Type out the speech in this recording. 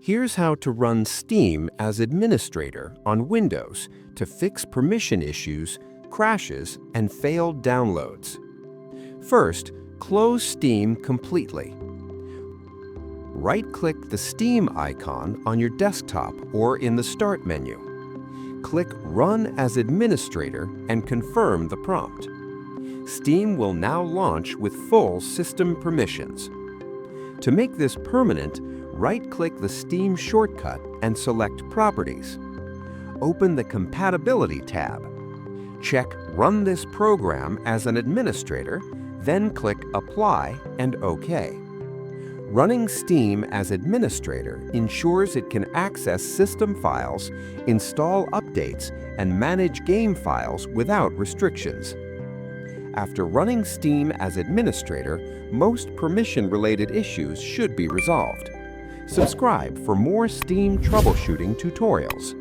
Here's how to run Steam as administrator on Windows to fix permission issues, crashes, and failed downloads. First, close Steam completely. Right-click the Steam icon on your desktop or in the Start menu. Click Run as Administrator and confirm the prompt. Steam will now launch with full system permissions. To make this permanent, right-click the Steam shortcut and select Properties. Open the Compatibility tab. Check Run this program as an administrator, then click Apply and OK. Running Steam as administrator ensures it can access system files, install updates, and manage game files without restrictions. After running Steam as administrator, most permission-related issues should be resolved. Subscribe for more Steam troubleshooting tutorials.